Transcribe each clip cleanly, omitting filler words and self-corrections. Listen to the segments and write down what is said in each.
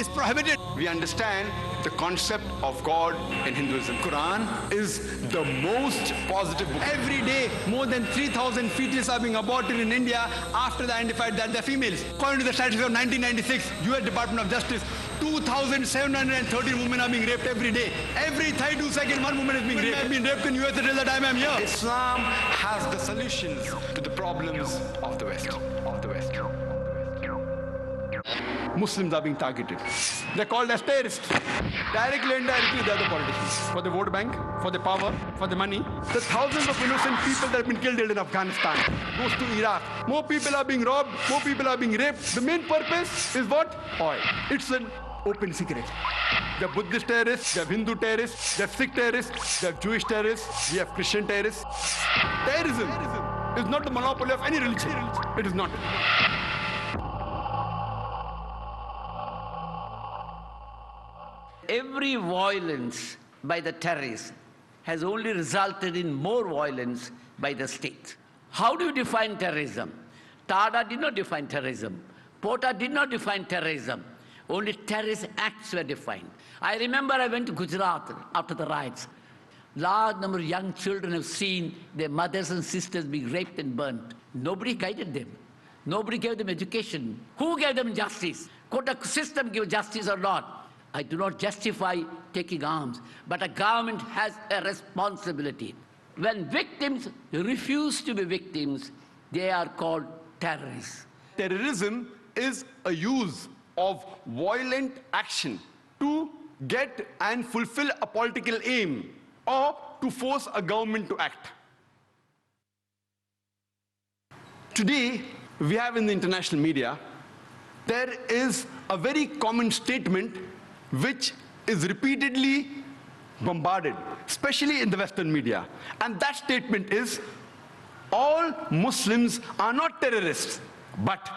is prohibited. We understand the concept of God in Hinduism. Quran is the most positive book. Every day, more than 3,000 fetuses are being aborted in India after they identified that they're females. According to the statistics of 1996, US Department of Justice, 2,713 women are being raped every day. Every 32 seconds, one woman is being raped. Been raped in US until the time I'm here. Islam has the solutions to the problems of the West. Muslims are being targeted. They're called as terrorists. Directly and indirectly, they're the politicians. For the vote bank, for the power, for the money. The thousands of innocent people that have been killed in Afghanistan goes to Iraq. More people are being robbed, more people are being raped. The main purpose is what? Oil. It's an open secret. They have Buddhist terrorists, they have Hindu terrorists, they have Sikh terrorists, they have Jewish terrorists, we have Christian terrorists. Terrorism is not the monopoly of any religion. It is not. Every violence by the terrorists has only resulted in more violence by the state. How do you define terrorism? Tada did not define terrorism. Pota did not define terrorism. Only terrorist acts were defined. I remember I went to Gujarat after the riots. Large number of young children have seen their mothers and sisters being raped and burnt. Nobody guided them. Nobody gave them education. Who gave them justice? Could the system give justice or not? I do not justify taking arms, but a government has a responsibility. When victims refuse to be victims, they are called terrorists. Terrorism is a use of violent action to get and fulfill a political aim or to force a government to act. Today, we have in the international media, there is a very common statement which is repeatedly bombarded, especially in the Western media. And that statement is, all Muslims are not terrorists, but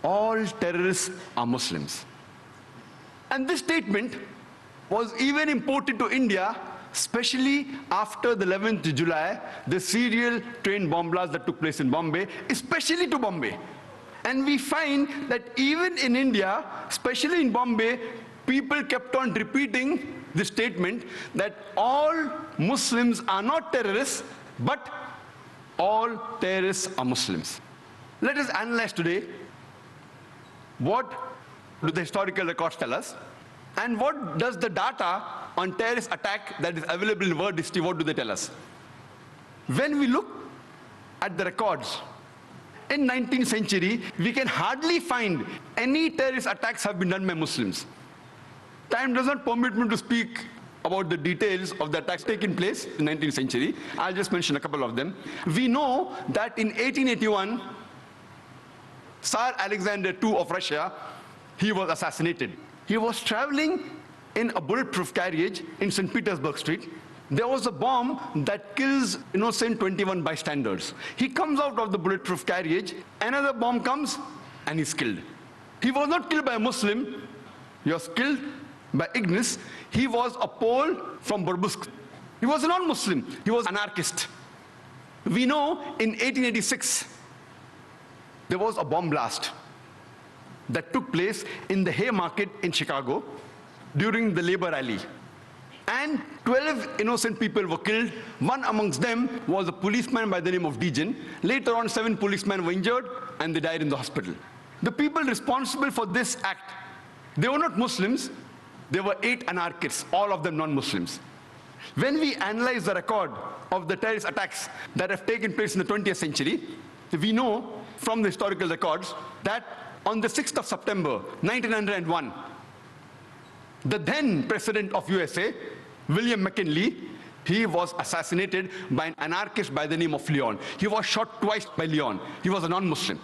all terrorists are Muslims. And this statement was even imported to India, especially after the 11th July, the serial train bomb blast that took place in Bombay, especially to Bombay. And we find that even in India, especially in Bombay, people kept on repeating the statement that all Muslims are not terrorists, but all terrorists are Muslims. Let us analyze today what do the historical records tell us, and what does the data on terrorist attack that is available in world history, what do they tell us? When we look at the records, in 19th century, we can hardly find any terrorist attacks have been done by Muslims. Time does not permit me to speak about the details of the attacks taking place in the 19th century. I'll just mention a couple of them. We know that in 1881, Tsar Alexander II of Russia, he was assassinated. He was traveling in a bulletproof carriage in St. Petersburg Street. There was a bomb that kills innocent 21 bystanders. He comes out of the bulletproof carriage, another bomb comes, and he's killed. He was not killed by a Muslim, he was killed by ignorance. He was a Pole from Burbusk. He was a non-Muslim, he was an anarchist. We know in 1886, there was a bomb blast that took place in the Haymarket in Chicago during the labor rally. And 12 innocent people were killed. One amongst them was a policeman by the name of Dejan. Later on, 7 policemen were injured and they died in the hospital. The people responsible for this act, they were not Muslims, they were 8 anarchists, all of them non-Muslims. When we analyze the record of the terrorist attacks that have taken place in the 20th century, we know from the historical records that on the 6th of September, 1901, the then president of USA, William McKinley, he was assassinated by an anarchist by the name of Leon. He was shot twice by Leon. He was a non-Muslim.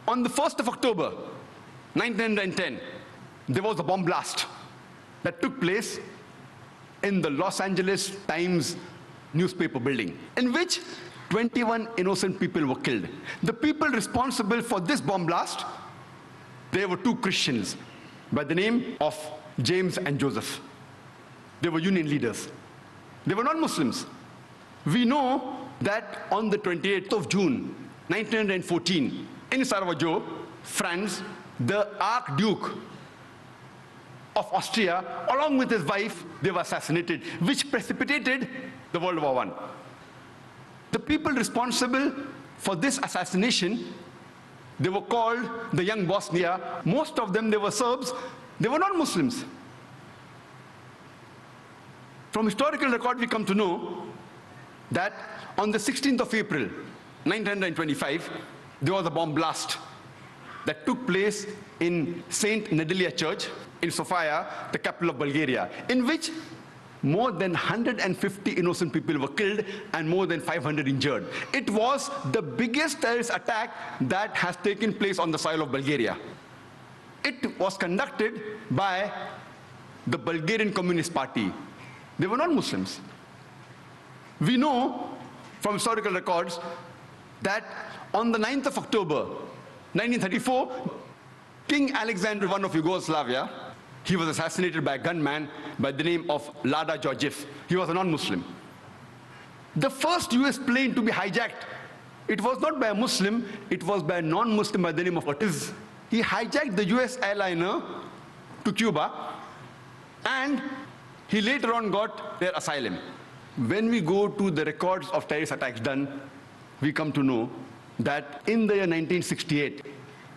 On the 1st of October, 1910, there was a bomb blast that took place in the Los Angeles Times newspaper building, in which 21 innocent people were killed. The people responsible for this bomb blast, they were 2 Christians by the name of James and Joseph. They were union leaders. They were not Muslims. We know that on the 28th of June, 1914, in Sarajevo, France, the Archduke of Austria, along with his wife, they were assassinated, which precipitated the World War I. The people responsible for this assassination, they were called the Young Bosnia. Most of them, they were Serbs. They were non-Muslims. From historical record, we come to know that on the 16th of April, 1925, there was a bomb blast that took place in Saint Nedelya Church in Sofia, the capital of Bulgaria, in which more than 150 innocent people were killed and more than 500 injured. It was the biggest terrorist attack that has taken place on the soil of Bulgaria. It was conducted by the Bulgarian Communist Party. They were not Muslims. We know from historical records that on the 9th of October, 1934, King Alexander I of Yugoslavia, he was assassinated by a gunman by the name of Lada Georgiev. He was a non-Muslim. The first US plane to be hijacked, it was not by a Muslim, it was by a non-Muslim by the name of Ortiz. He hijacked the US airliner to Cuba, and he later on got their asylum. When we go to the records of terrorist attacks done, we come to know that in the year 1968,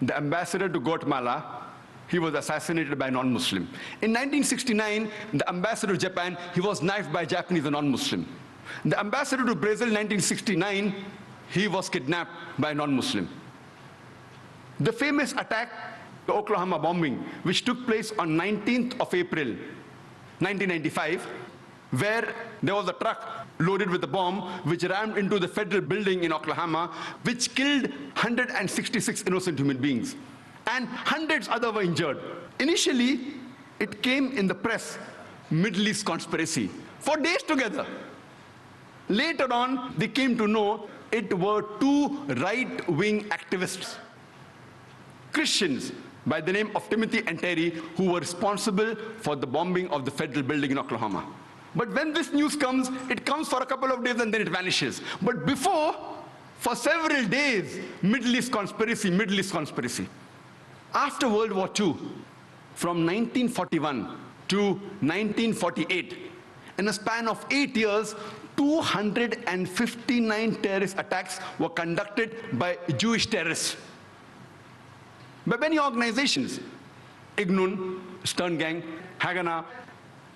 the ambassador to Guatemala, he was assassinated by a non-Muslim. In 1969, the ambassador to Japan, he was knifed by a Japanese, a non-Muslim. The ambassador to Brazil in 1969, he was kidnapped by a non-Muslim. The famous attack, the Oklahoma bombing, which took place on 19th of April, 1995, where there was a truck loaded with a bomb which rammed into the federal building in Oklahoma, which killed 166 innocent human beings. And hundreds other were injured. Initially, it came in the press, Middle East conspiracy, for days together. Later on, they came to know it were two right-wing activists, Christians by the name of Timothy and Terry, who were responsible for the bombing of the federal building in Oklahoma. But when this news comes, it comes for a couple of days and then it vanishes. But before, for several days, Middle East conspiracy, Middle East conspiracy. After World War II, from 1941 to 1948, in a span of 8 years, 259 terrorist attacks were conducted by Jewish terrorists, by many organizations, Ignun, Stern Gang, Haganah,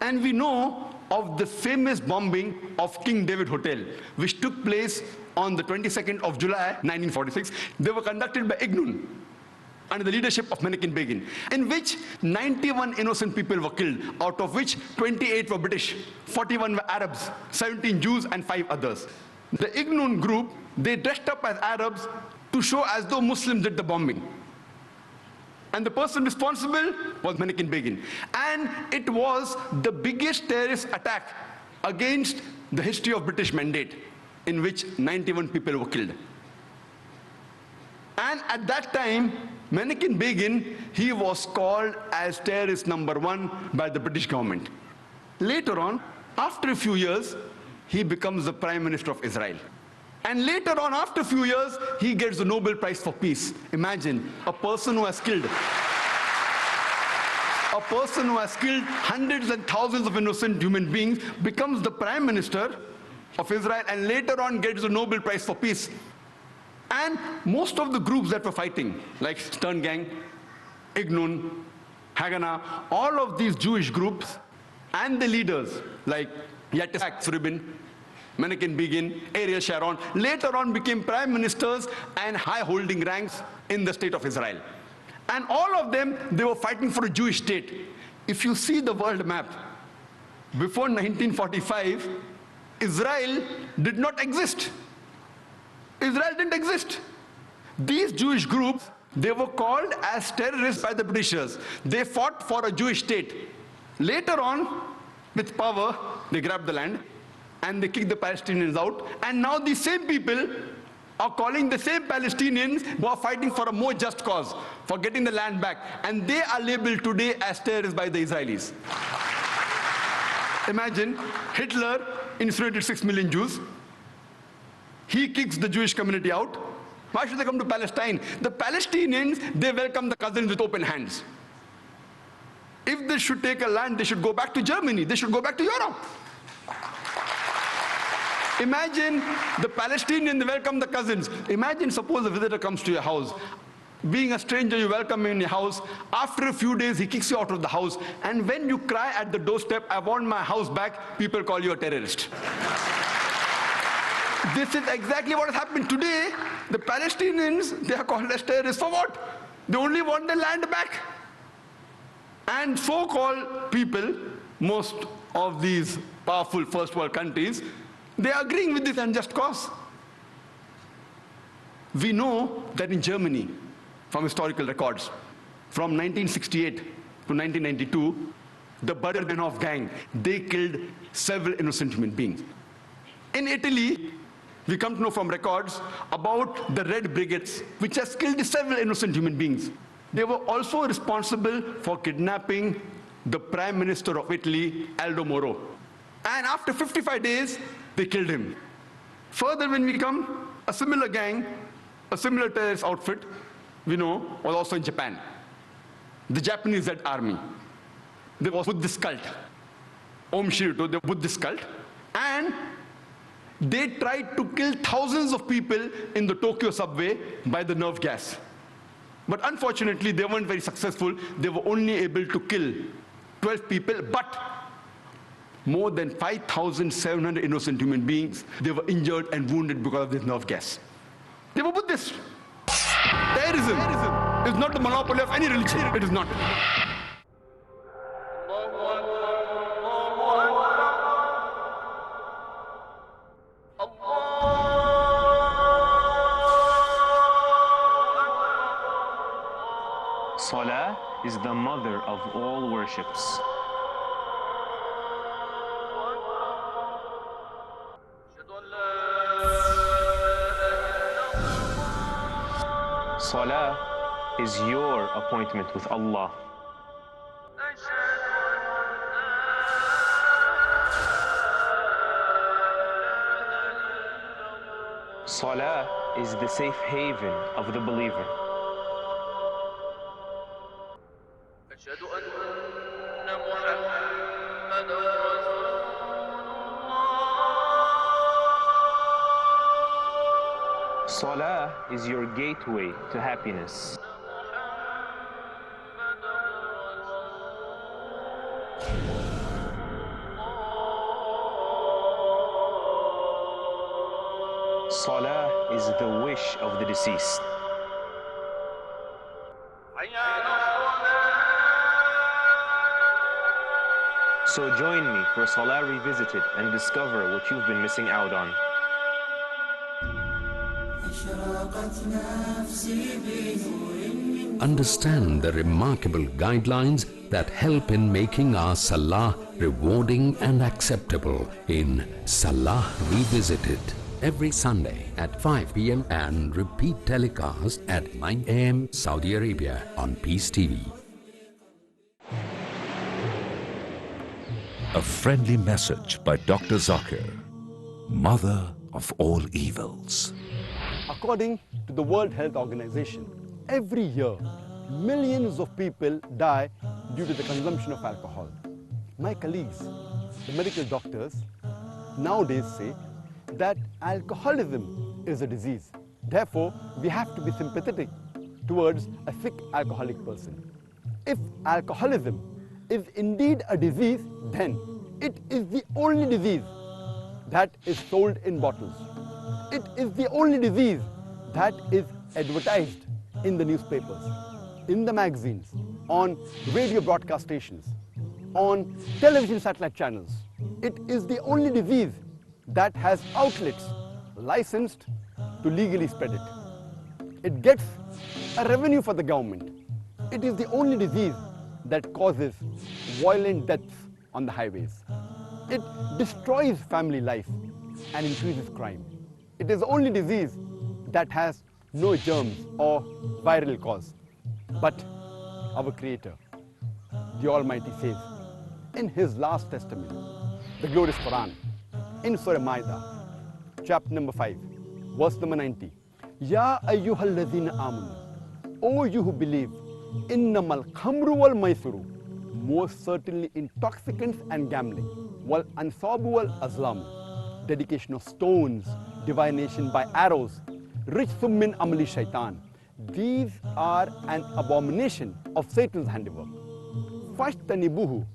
and we know of the famous bombing of King David Hotel, which took place on the 22nd of July, 1946. They were conducted by Ignun, under the leadership of Menachem Begin, in which 91 innocent people were killed, out of which 28 were British, 41 were Arabs, 17 Jews, and 5 others. The Ignun group, they dressed up as Arabs to show as though Muslims did the bombing. And the person responsible was Menachem Begin. And it was the biggest terrorist attack against the history of British Mandate, in which 91 people were killed. And at that time, Menachem Begin, he was called as terrorist number 1 by the British government. Later on, after a few years, he becomes the Prime Minister of Israel. And later on, after a few years, he gets the Nobel Prize for Peace. Imagine, a person who has killed hundreds and thousands of innocent human beings becomes the Prime Minister of Israel and later on gets the Nobel Prize for Peace. And most of the groups that were fighting, like Stern Gang, Ignun, Haganah, all of these Jewish groups and the leaders like Yitzhak Rabin, Menachem Begin, Ariel Sharon, later on became prime ministers and high-holding ranks in the state of Israel. And all of them, they were fighting for a Jewish state. If you see the world map, before 1945, Israel did not exist. Israel didn't exist. These Jewish groups, they were called as terrorists by the Britishers. They fought for a Jewish state. Later on, with power, they grabbed the land and they kicked the Palestinians out. And now these same people are calling the same Palestinians who are fighting for a more just cause, for getting the land back. And they are labeled today as terrorists by the Israelis. Imagine, Hitler incinerated 6 million Jews. He kicks the Jewish community out. Why should they come to Palestine? The Palestinians, they welcome the cousins with open hands. If if they should take a land, they should go back to Germany, they should go back to Europe. Imagine the Palestinians welcome the cousins. Imagine, suppose a visitor comes to your house. Being a stranger, you welcome him in your house. After a few days, he kicks you out of the house. And when you cry at the doorstep, I want my house back, people call you a terrorist. This is exactly what has happened today. The Palestinians, they are called as terrorists for what? They only want their land back. And so-called people, most of these powerful first world countries, they are agreeing with this unjust cause. We know that in Germany, from historical records, from 1968 to 1992, the Bader-Meinhof gang, they killed several innocent human beings. In Italy, we come to know from records about the Red Brigades, which has killed several innocent human beings. They were also responsible for kidnapping the Prime Minister of Italy, Aldo Moro. And after 55 days, they killed him. Further, when we come, a similar gang, a similar terrorist outfit, we know, was also in Japan. The Japanese Red Army. There was Buddhist cult, Om Shirito, the Buddhist cult, and they tried to kill thousands of people in the Tokyo subway by the nerve gas. But unfortunately, they weren't very successful. They were only able to kill 12 people, but more than 5,700 innocent human beings, they were injured and wounded because of this nerve gas. They were Buddhists. Terrorism is not the monopoly of any religion. It is not. Salah is the mother of all worships. Salah is your appointment with Allah. Salah is the safe haven of the believer. Salah is your gateway to happiness. Salah is the wish of the deceased. So join me for Salah Revisited and discover what you've been missing out on. Understand the remarkable guidelines that help in making our Salah rewarding and acceptable in Salah Revisited. Every Sunday at 5 p.m. and repeat telecast at 9 a.m. Saudi Arabia on Peace TV. A friendly message by Dr. Zakir, mother of all evils. According to the World Health Organization, every year, millions of people die due to the consumption of alcohol. My colleagues, the medical doctors, nowadays say that alcoholism is a disease. Therefore, we have to be sympathetic towards a sick alcoholic person. If alcoholism is indeed a disease, then it is the only disease that is sold in bottles. It is the only disease that is advertised in the newspapers, in the magazines, on radio broadcast stations, on television satellite channels. It is the only disease that has outlets licensed to legally spread it. It gets a revenue for the government. It is the only disease that causes violent deaths on the highways. It destroys family life and increases crime. It is the only disease that has no germs or viral cause. But our Creator, the Almighty, says in His last testament, the glorious Quran, in Surah Ma'idah, chapter number 5, verse number 90, Ya ayyuhalladhina amanu, O you who believe, innamal khamru wal maisuru, most certainly intoxicants and gambling. Wal ansabu al azlam, dedication of stones, divination by arrows, rijsum min amali shaitan. These are an abomination of Satan's handiwork. Fashtanibuhu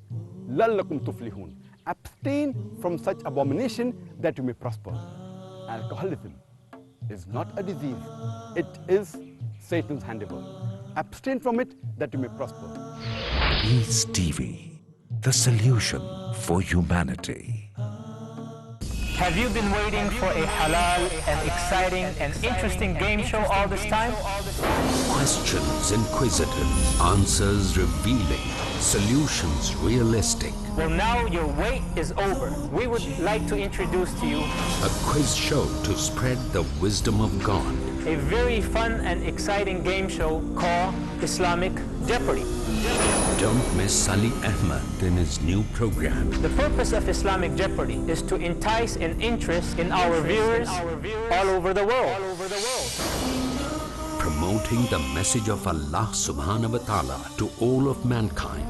lallakum tuflihun. Abstain from such abomination that you may prosper. Alcoholism is not a disease. It is Satan's handiwork. Abstain from it that you may prosper. Peace TV, the solution for humanity. Have you been waiting for a halal and exciting and interesting game show all this time? Questions inquisitive, answers revealing, solutions realistic. Well, now your wait is over. We would like to introduce to you A quiz show to spread the wisdom of God. a very fun and exciting game show called Islamic Jeopardy. Don't miss Salih Ahmed in his new program. The purpose of Islamic Jeopardy is to entice an interest in our viewers all over the world. Promoting the message of Allah subhanahu wa ta'ala to all of mankind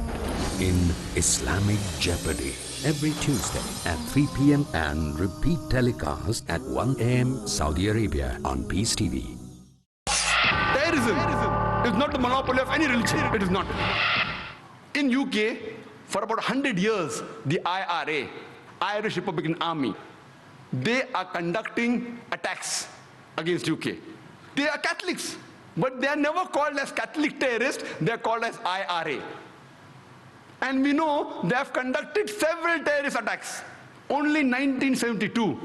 in Islamic Jeopardy. Every Tuesday at 3 p.m. and repeat telecast at 1 a.m. Saudi Arabia on Peace TV. Terrorism is not the monopoly of any religion. It is not. In UK, for about 100 years, the IRA, Irish Republican Army, they are conducting attacks against UK. They are Catholics, but they are never called as Catholic terrorists. They are called as IRA. And we know they have conducted several terrorist attacks. Only in 1972,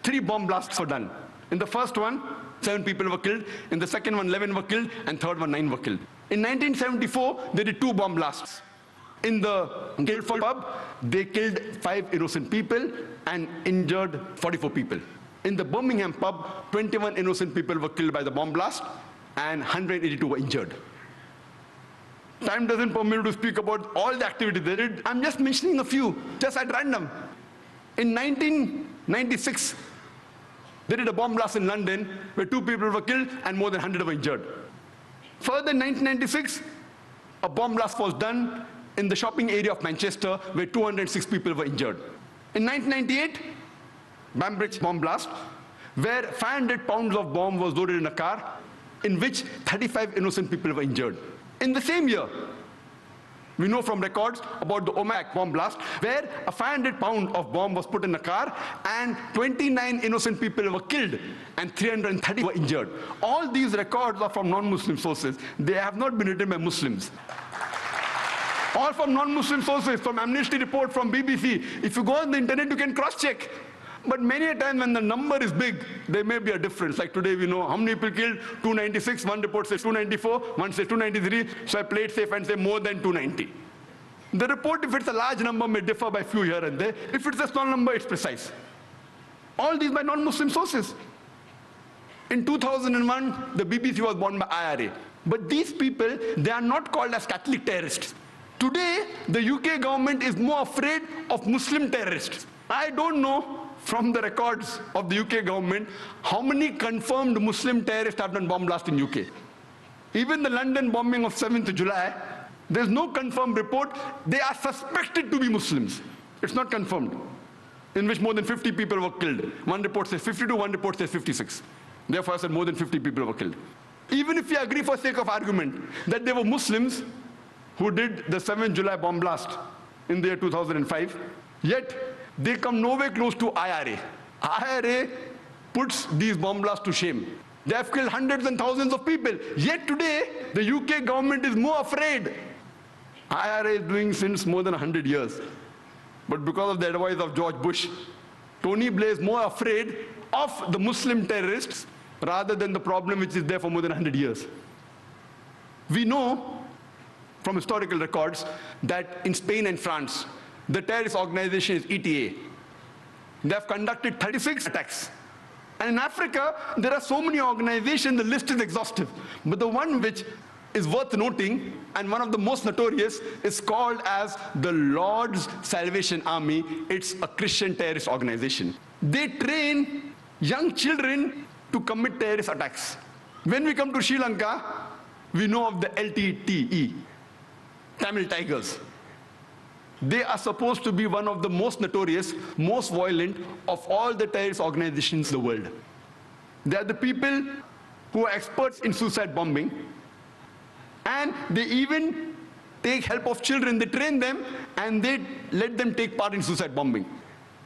3 bomb blasts were done. In the first one, 7 people were killed. In the second one, 11 were killed. And third one, 9 were killed. In 1974, they did 2 bomb blasts. In the Guildford pub, they killed 5 innocent people and injured 44 people. In the Birmingham pub, 21 innocent people were killed by the bomb blast and 182 were injured. Time doesn't permit me to speak about all the activities they did. I'm just mentioning a few, just at random. In 1996, they did a bomb blast in London where 2 people were killed and more than 100 were injured. Further, in 1996, a bomb blast was done in the shopping area of Manchester where 206 people were injured. In 1998, Bambridge bomb blast, where 500 pounds of bomb was loaded in a car, in which 35 innocent people were injured. In the same year, we know from records about the Omagh bomb blast, where a 500 pound of bomb was put in a car and 29 innocent people were killed and 330 were injured. All these records are from non-Muslim sources. They have not been written by Muslims. All from non-Muslim sources, from Amnesty report, from BBC. If you go on the internet, you can cross-check. But many a time when the number is big, there may be a difference. Like today we know how many people killed, 296, one report says 294, one says 293, so I play it safe and say more than 290. The report, if it's a large number, may differ by few here and there. If it's a small number, it's precise. All these by non-Muslim sources. In 2001, the BBC was born by IRA. But these people, they are not called as Catholic terrorists. Today, the UK government is more afraid of Muslim terrorists. I don't know from the records of the UK government how many confirmed Muslim terrorists have done bomb blast in UK. Even the London bombing of 7th July, there's no confirmed report. They are suspected to be Muslims. It's not confirmed, in which more than 50 people were killed. One report says 52, one report says 56. Therefore, I said more than 50 people were killed. Even if we agree for sake of argument that they were Muslims who did the 7th July bomb blast in the year 2005, yet they come nowhere close to IRA. IRA puts these bomb blasts to shame. They have killed hundreds and thousands of people. Yet today, the UK government is more afraid. IRA is doing since more than 100 years. But because of the advice of George Bush, Tony Blair is more afraid of the Muslim terrorists rather than the problem which is there for more than 100 years. We know from historical records that in Spain and France, the terrorist organization is ETA. They have conducted 36 attacks. And in Africa, there are so many organizations, the list is exhaustive. But the one which is worth noting, and one of the most notorious, is called as the Lord's Salvation Army. It's a Christian terrorist organization. They train young children to commit terrorist attacks. When we come to Sri Lanka, we know of the LTTE, Tamil Tigers. They are supposed to be one of the most notorious, most violent of all the terrorist organizations in the world. They are the people who are experts in suicide bombing, and they even take help of children. They train them and they let them take part in suicide bombing.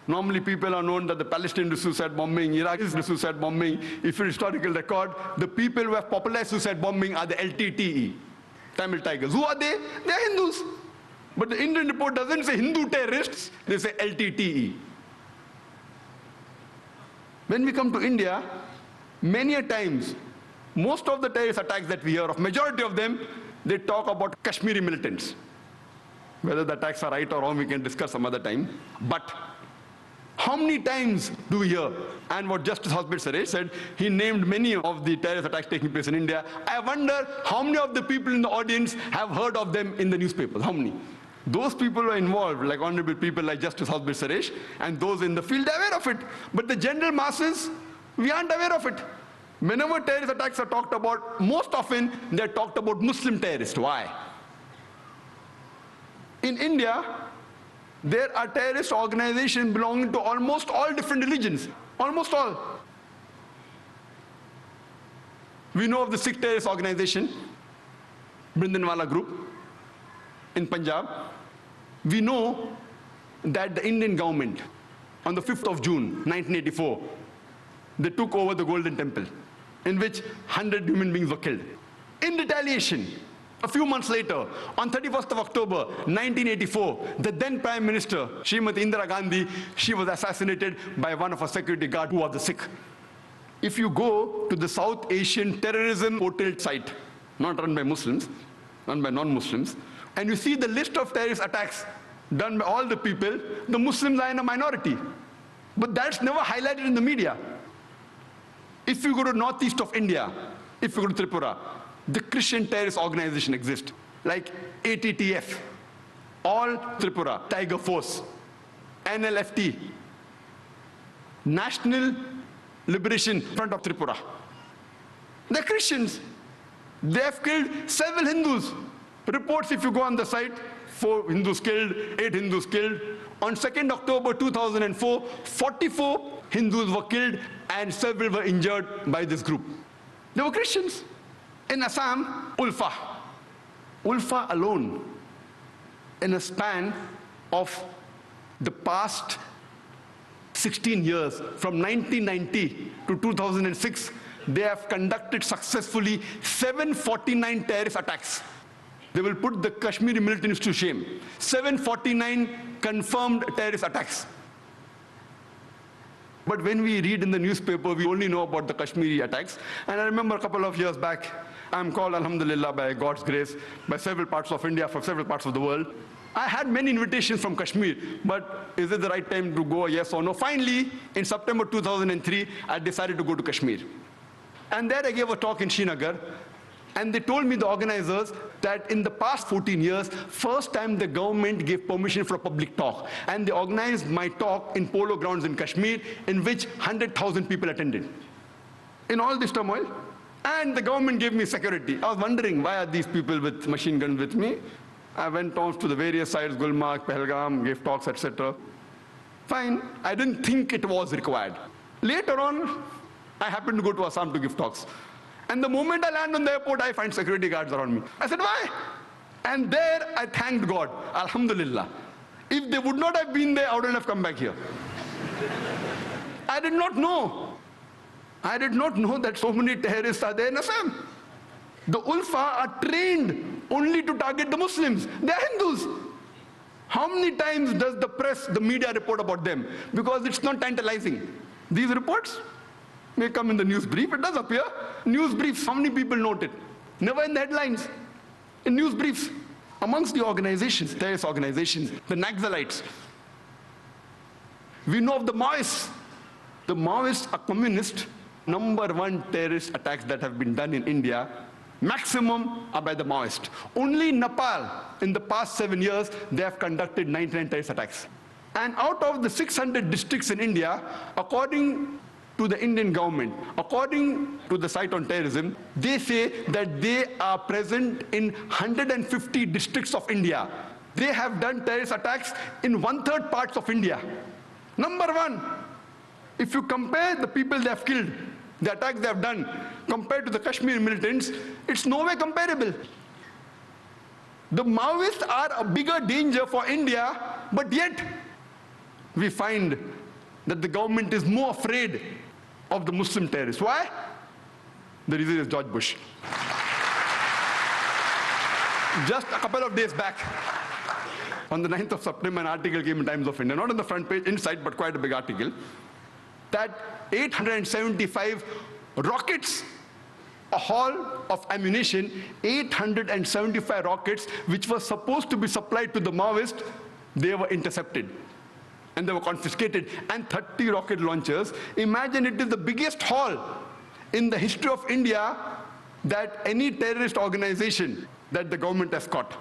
Normally people are known that the Palestinians do suicide bombing, Iraqis do suicide bombing. If you historical record, the people who have popularized suicide bombing are the LTTE, Tamil Tigers. Who are they? They are Hindus. But the Indian report doesn't say Hindu terrorists, they say LTTE. When we come to India, many a times, most of the terrorist attacks that we hear of, majority of them, they talk about Kashmiri militants. Whether the attacks are right or wrong, we can discuss some other time. But how many times do we hear? And what Justice Hosbir Suresh said, he named many of the terrorist attacks taking place in India. I wonder how many of the people in the audience have heard of them in the newspapers. How many? Those people who are involved, like honorable people like Justice Hosbir Suresh, and those in the field, they're aware of it. But the general masses, we aren't aware of it. Whenever terrorist attacks are talked about, most often they're talked about Muslim terrorists. Why? In India, there are terrorist organizations belonging to almost all different religions. Almost all. We know of the Sikh terrorist organization, Bhindranwala Group, in Punjab. We know that the Indian government, on the 5th of June, 1984, they took over the Golden Temple, in which 100 human beings were killed. In retaliation, a few months later, on 31st of October, 1984, the then Prime Minister, Srimati Indira Gandhi, she was assassinated by one of her security guards who was the Sikh. If you go to the South Asian terrorism portal site, not run by Muslims, run by non-Muslims, and you see the list of terrorist attacks done by all the people, the Muslims are in a minority. But that's never highlighted in the media. If you go to northeast of India, if you go to Tripura, the Christian terrorist organization exists, like ATTF, All Tripura, Tiger Force, NLFT, National Liberation Front of Tripura. They're Christians. They have killed several Hindus. Reports, if you go on the site, 4 Hindus killed, 8 Hindus killed. On 2nd October 2004, 44 Hindus were killed and several were injured by this group. They were Christians. In Assam, Ulfa. Ulfa alone, in a span of the past 16 years, from 1990 to 2006, they have conducted successfully 749 terrorist attacks. They will put the Kashmiri militants to shame. 749 confirmed terrorist attacks. But when we read in the newspaper, we only know about the Kashmiri attacks. And I remember a couple of years back, I'm called, alhamdulillah, by God's grace, by several parts of India, from several parts of the world. I had many invitations from Kashmir, but is it the right time to go, yes or no? Finally, in September 2003, I decided to go to Kashmir. And there I gave a talk in Srinagar. And they told me, the organizers, that in the past 14 years, first time the government gave permission for a public talk. And they organized my talk in polo grounds in Kashmir, in which 100,000 people attended. In all this turmoil. And the government gave me security. I was wondering, why are these people with machine guns with me? I went on to the various sites, Gulmarg, Pahalgam, gave talks, etc. Fine. I didn't think it was required. Later on, I happened to go to Assam to give talks. And the moment I land on the airport, I find security guards around me. I said, why? And there I thanked God, alhamdulillah. If they would not have been there, I wouldn't have come back here. I did not know. I did not know that so many terrorists are there in Assam. The Ulfa are trained only to target the Muslims. They are Hindus. How many times does the press, the media report about them? Because it's not tantalizing. These reports may come in the news brief. It does appear. News briefs, how many people note it? Never in the headlines. In news briefs. Amongst the organizations, terrorist organizations, the Naxalites, we know of the Maoists. The Maoists are communist. #1 terrorist attacks that have been done in India, maximum are by the Maoists. Only in Nepal, in the past 7 years, they have conducted 99 terrorist attacks. And out of the 600 districts in India, according to the Indian government, according to the site on terrorism, they say that they are present in 150 districts of India. They have done terrorist attacks in 1/3 parts of India. Number one, if you compare the people they have killed, the attacks they have done, compared to the Kashmir militants, it's no way comparable. The Maoists are a bigger danger for India, but yet we find that the government is more afraid of the Muslim terrorists. Why? The reason is George Bush. Just a couple of days back, on the 9th of September, an article came in Times of India, not on the front page, inside, but quite a big article, that 875 rockets, a haul of ammunition, 875 rockets, which were supposed to be supplied to the Maoists, they were intercepted. And they were confiscated, and 30 rocket launchers. Imagine, it is the biggest haul in the history of India that any terrorist organization that the government has caught.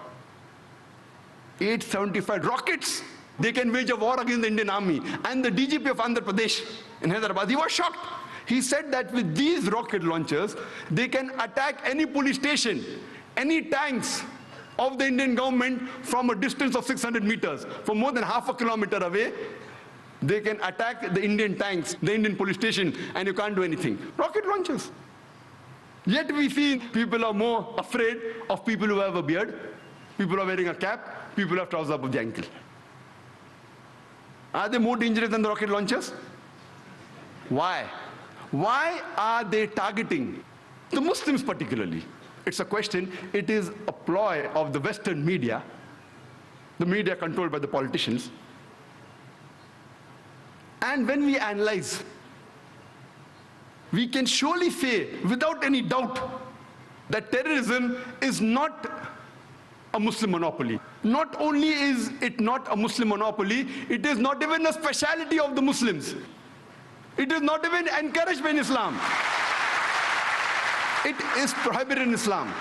875 rockets. They can wage a war against the Indian army. And the DGP of Andhra Pradesh in Hyderabad, he was shocked. He said that with these rocket launchers, they can attack any police station, any tanks of the Indian government from a distance of 600 meters, from more than half a kilometer away. They can attack the Indian tanks, the Indian police station, and you can't do anything. Rocket launchers. Yet we see people are more afraid of people who have a beard, people who are wearing a cap, people who have trousers above the ankle. Are they more dangerous than the rocket launchers? Why? Why are they targeting the Muslims particularly? It's a question. It is a ploy of the Western media, the media controlled by the politicians. And when we analyze, we can surely say, without any doubt, that terrorism is not a Muslim monopoly. Not only is it not a Muslim monopoly, it is not even a speciality of the Muslims. It is not even encouraged by Islam. It is prohibited in Islam.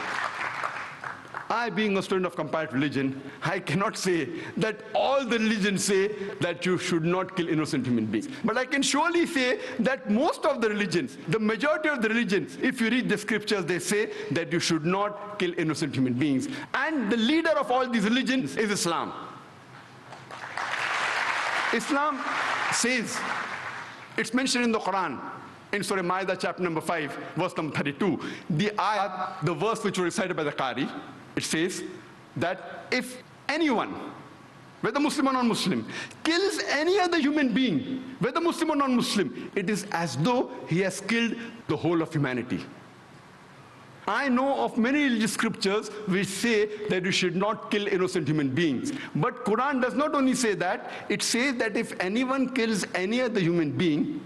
I, being a student of comparative religion, I cannot say that all the religions say that you should not kill innocent human beings. But I can surely say that most of the religions, the majority of the religions, if you read the scriptures, they say that you should not kill innocent human beings. And the leader of all these religions is Islam. Islam says, it's mentioned in the Quran, in Surah Ma'idah, chapter number 5, verse number 32. The ayat, the verse which was recited by the Qari, it says that if anyone, whether Muslim or non-Muslim, kills any other human being, whether Muslim or non-Muslim, it is as though he has killed the whole of humanity. I know of many religious scriptures which say that you should not kill innocent human beings. But Quran does not only say that, it says that if anyone kills any other human being,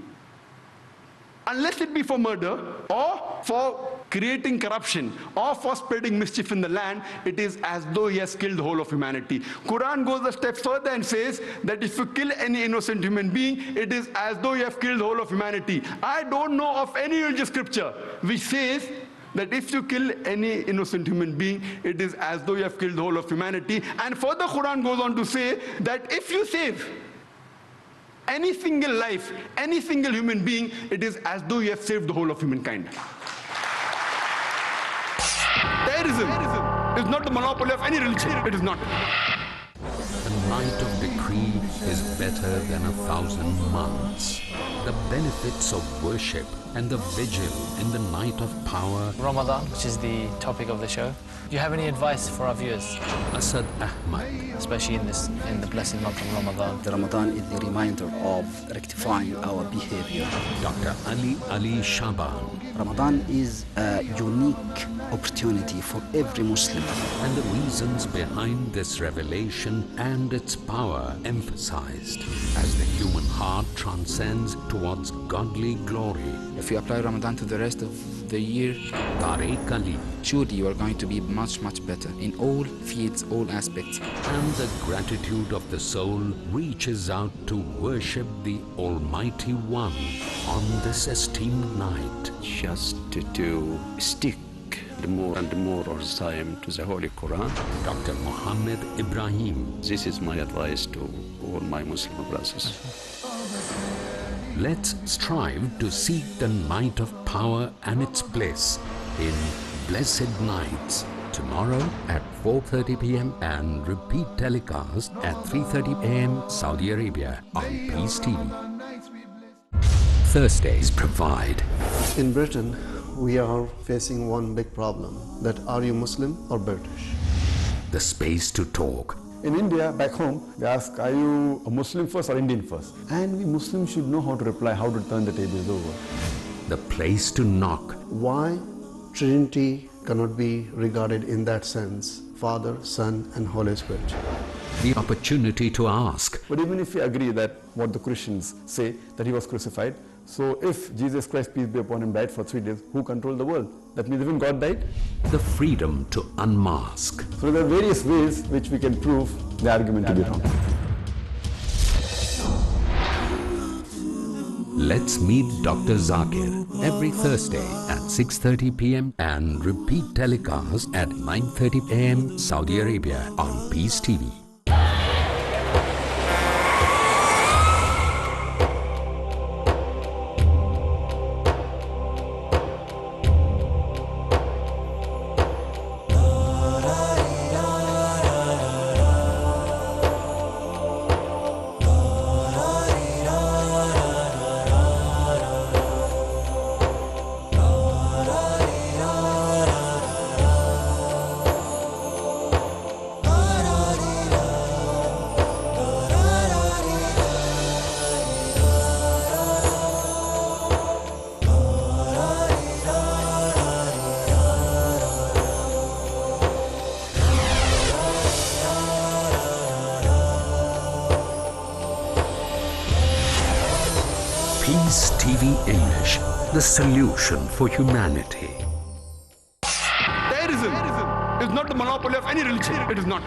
unless it be for murder or for creating corruption or for spreading mischief in the land, it is as though he has killed the whole of humanity. Quran goes a step further and says that if you kill any innocent human being, it is as though you have killed the whole of humanity. I don't know of any religious scripture which says that if you kill any innocent human being, it is as though you have killed the whole of humanity. And further, Quran goes on to say that if you save any single life, any single human being, it is as though you have saved the whole of humankind. Terrorism is not the monopoly of any religion. It is not. A night of decree is better than 1,000 months. The benefits of worship and the vigil in the night of power. Ramadan, which is the topic of the show. Do you have any advice for our viewers? Asad Ahmad, Especially in the blessed month of Ramadan. The Ramadan is the reminder of rectifying our behavior. Dr. Ali Shaban, Ramadan is a unique opportunity for every Muslim. and the reasons behind this revelation and its power emphasized as the human heart transcends towards godly glory. If you apply Ramadan to the rest of the year, Tariq Ali surely you are going to be much better in all fields, all aspects. and the gratitude of the soul reaches out to worship the Almighty One on this esteemed night. Just to stick more and more of the time to the Holy Quran. Dr. Muhammad Ibrahim. This is my advice to all my Muslim brothers. Let's strive to seek the night of power and its bliss in blessed nights tomorrow at 4:30 p.m. and repeat telecast at 3:30 a.m. Saudi Arabia on Peace TV. Thursdays provide. In Britain, we are facing one big problem, that are you Muslim or British? The space to talk. In India, back home, they ask, are you a Muslim first or Indian first? And we Muslims should know how to reply, how to turn the tables over. The place to knock. Why Trinity cannot be regarded in that sense, Father, Son and Holy Spirit? The opportunity to ask. But even if we agree that what the Christians say, that he was crucified, so if Jesus Christ, peace be upon him, died for 3 days, who controlled the world? That means even God died? The freedom to unmask. So there are various ways which we can prove the argument to be wrong. Let's meet Dr. Zakir every Thursday at 6:30 p.m. and repeat telecast at 9:30 a.m. Saudi Arabia on Peace TV. Peace TV English, the solution for humanity. Terrorism is not the monopoly of any religion. It is not.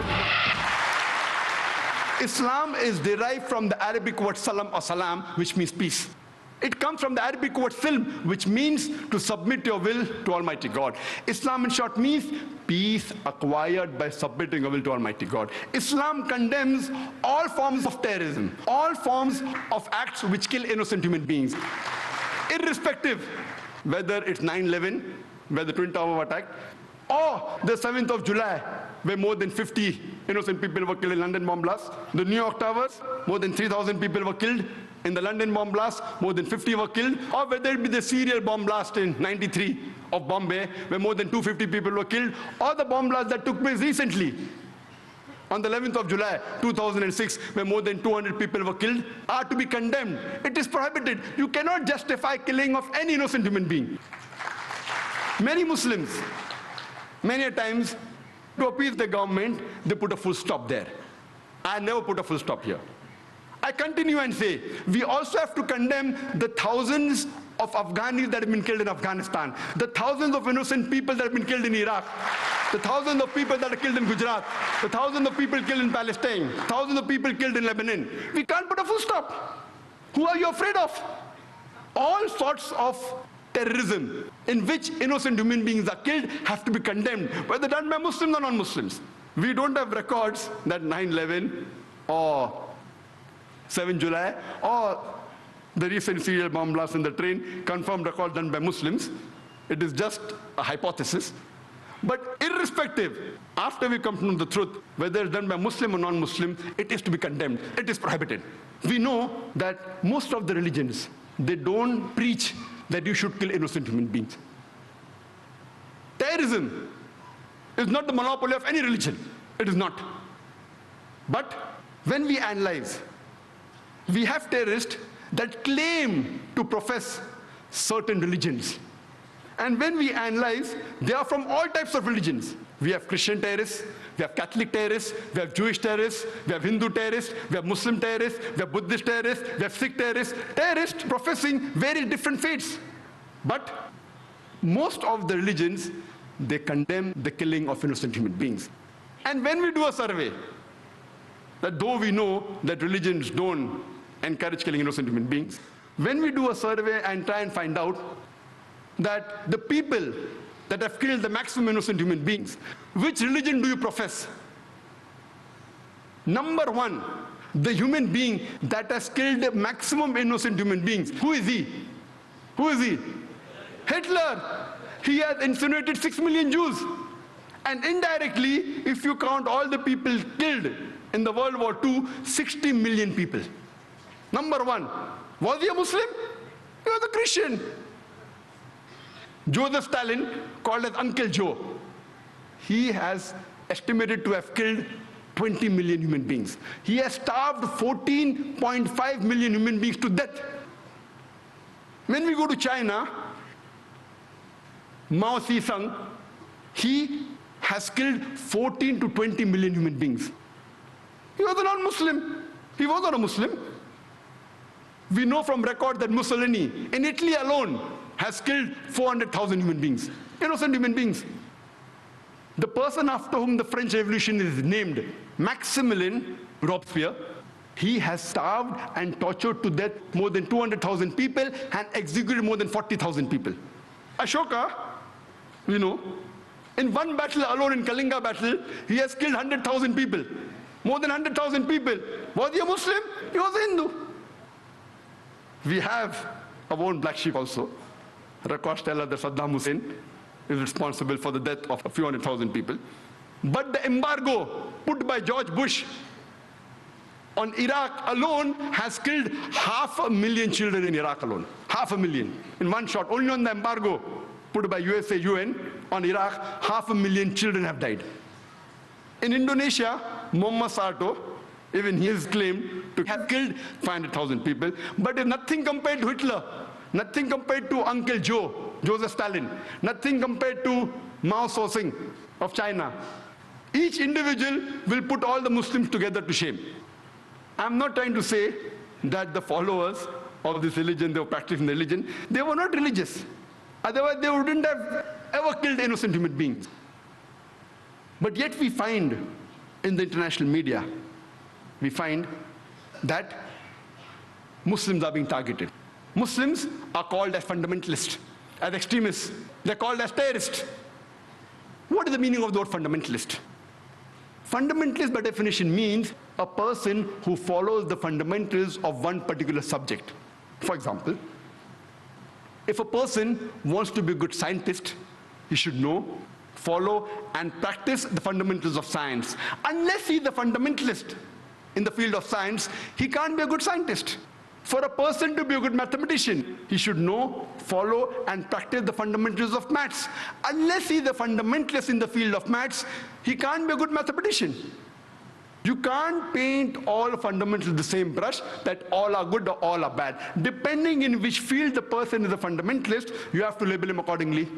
Islam is derived from the Arabic word salam or salam, which means peace. It comes from the Arabic word silm, which means to submit your will to Almighty God. Islam, in short, means peace acquired by submitting your will to Almighty God. Islam condemns all forms of terrorism, all forms of acts which kill innocent human beings, irrespective whether it's 9/11, where the Twin Tower attack, or the 7th of July, where more than 50 innocent people were killed in London bomb blast. The New York Towers, more than 3,000 people were killed. In the London bomb blast, more than 50 were killed. Or whether it be the serial bomb blast in '93 of Bombay, where more than 250 people were killed, or the bomb blast that took place recently on the 11th of July 2006, where more than 200 people were killed, are to be condemned. It is prohibited. You cannot justify killing of any innocent human being. Many Muslims, many a times, to appease the government, they put a full stop there. I never put a full stop here. I continue and say, we also have to condemn the thousands of Afghanis that have been killed in Afghanistan, the thousands of innocent people that have been killed in Iraq, the thousands of people that are killed in Gujarat, the thousands of people killed in Palestine, thousands of people killed in Lebanon. We can't put a full stop. Who are you afraid of? All sorts of terrorism in which innocent human beings are killed have to be condemned, whether done by Muslims or non-Muslims. We don't have records that 9/11 or 7 July or the recent serial bomb blast in the train confirmed record done by Muslims. It is just a hypothesis. But irrespective, after we come to know the truth, whether it's done by Muslim or non-Muslim, it is to be condemned. It is prohibited. We know that most of the religions, they don't preach that you should kill innocent human beings. Terrorism is not the monopoly of any religion. It is not. But when we analyze, we have terrorists that claim to profess certain religions. And when we analyze, they are from all types of religions. We have Christian terrorists, we have Catholic terrorists, we have Jewish terrorists, we have Hindu terrorists, we have Muslim terrorists, we have Buddhist terrorists, we have Sikh terrorists professing very different faiths. But most of the religions, they condemn the killing of innocent human beings. And when we do a survey, that though we know that religions don't encourage killing innocent human beings, when we do a survey and try and find out that the people that have killed the maximum innocent human beings, which religion do you profess? Number one, the human being that has killed the maximum innocent human beings. Who is he? Who is he? Hitler. He has incinerated 6 million Jews. And indirectly, if you count all the people killed in the World War II, 60 million people. Number one, was he a Muslim? He was a Christian. Joseph Stalin, called as Uncle Joe, he has estimated to have killed 20 million human beings. He has starved 14.5 million human beings to death. When we go to China, Mao Zedong, he has killed 14 to 20 million human beings. He was a non-Muslim. He was not a Muslim. We know from record that Mussolini, in Italy alone, has killed 400,000 human beings, innocent human beings. The person after whom the French Revolution is named, Maximilien Robespierre, he has starved and tortured to death more than 200,000 people and executed more than 40,000 people. Ashoka, you know, in one battle alone, in Kalinga battle, he has killed 100,000 people. More than 100,000 people. Was he a Muslim? He was a Hindu. We have our own black sheep also. Records tell us that Saddam Hussein is responsible for the death of a few 100,000 people. But the embargo put by George Bush on Iraq alone has killed 500,000 children in Iraq alone. 500,000 in one shot. Only on the embargo put by USA, UN on Iraq, 500,000 children have died. In Indonesia, Muhammad Suharto, even he has claimed to have killed 500,000 people, but it's nothing compared to Hitler, nothing compared to Uncle Joe, Joseph Stalin, nothing compared to Mao Zedong of China. Each individual will put all the Muslims together to shame. I'm not trying to say that the followers of this religion, they were practicing the religion, they were not religious. Otherwise, they wouldn't have ever killed innocent human beings. But yet we find in the international media, we find that Muslims are being targeted. Muslims are called as fundamentalists, as extremists. They're called as terrorists. What is the meaning of the word fundamentalist? Fundamentalist by definition means a person who follows the fundamentals of one particular subject. For example, if a person wants to be a good scientist, he should know, follow, and practice the fundamentals of science. Unless he's a fundamentalist in the field of science, he can't be a good scientist. For a person to be a good mathematician, he should know, follow, and practice the fundamentals of maths. Unless he's a fundamentalist in the field of maths, he can't be a good mathematician. You can't paint all fundamentals with the same brush, that all are good or all are bad. Depending in which field the person is a fundamentalist, you have to label him accordingly.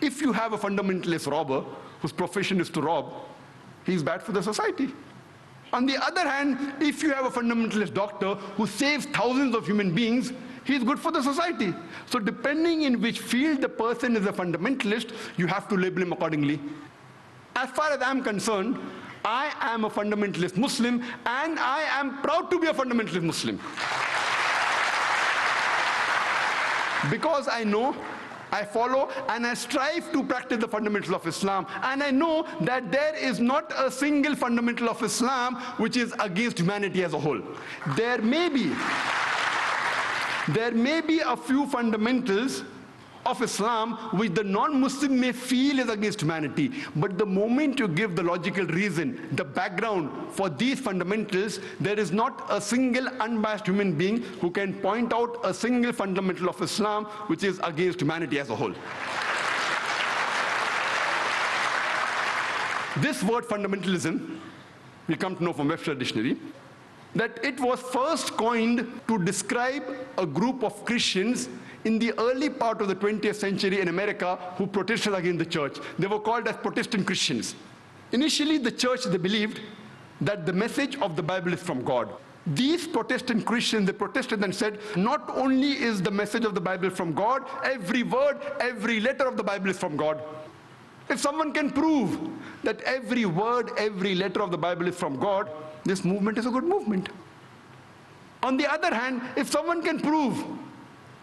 If you have a fundamentalist robber whose profession is to rob, he's bad for the society. On the other hand, if you have a fundamentalist doctor who saves thousands of human beings, he's good for the society. So depending in which field the person is a fundamentalist, you have to label him accordingly. As far as I'm concerned, I am a fundamentalist Muslim, and I am proud to be a fundamentalist Muslim. Because I know, I follow, and I strive to practice the fundamentals of Islam. And I know that there is not a single fundamental of Islam which is against humanity as a whole. There may be a few fundamentals of Islam which the non-Muslim may feel is against humanity. But the moment you give the logical reason, the background for these fundamentals, there is not a single unbiased human being who can point out a single fundamental of Islam which is against humanity as a whole. This word fundamentalism, we come to know from Webster Dictionary, that it was first coined to describe a group of Christians in the early part of the 20th century in America who protested against the church. They were called as Protestant Christians. Initially, the church, they believed that the message of the Bible is from God. These Protestant Christians, they protested and said, not only is the message of the Bible from God, every word, every letter of the Bible is from God. If someone can prove that every word, every letter of the Bible is from God, this movement is a good movement. On the other hand, if someone can prove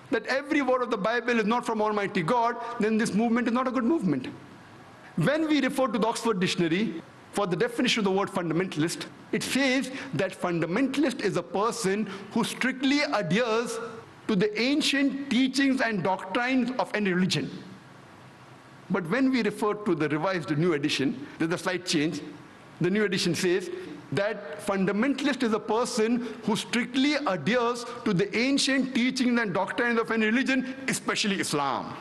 that every word of the Bible is not from Almighty God, then this movement is not a good movement. When we refer to the Oxford Dictionary for the definition of the word fundamentalist, it says that fundamentalist is a person who strictly adheres to the ancient teachings and doctrines of any religion. But when we refer to the revised new edition, there's a slight change. The new edition says that fundamentalist is a person who strictly adheres to the ancient teachings and doctrines of any religion, especially Islam.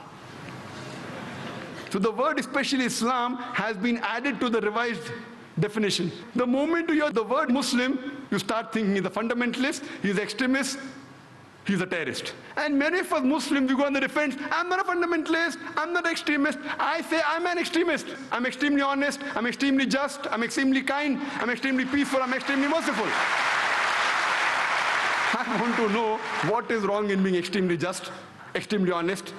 So the word especially Islam has been added to the revised definition. The moment you hear the word Muslim, you start thinking he's a fundamentalist, he's an extremist, he's a terrorist. And many of us Muslims, we go on the defense, I'm not a fundamentalist, I'm not an extremist. I say I'm an extremist. I'm extremely honest, I'm extremely just, I'm extremely kind, I'm extremely peaceful, I'm extremely merciful. I want to know what is wrong in being extremely just, extremely honest,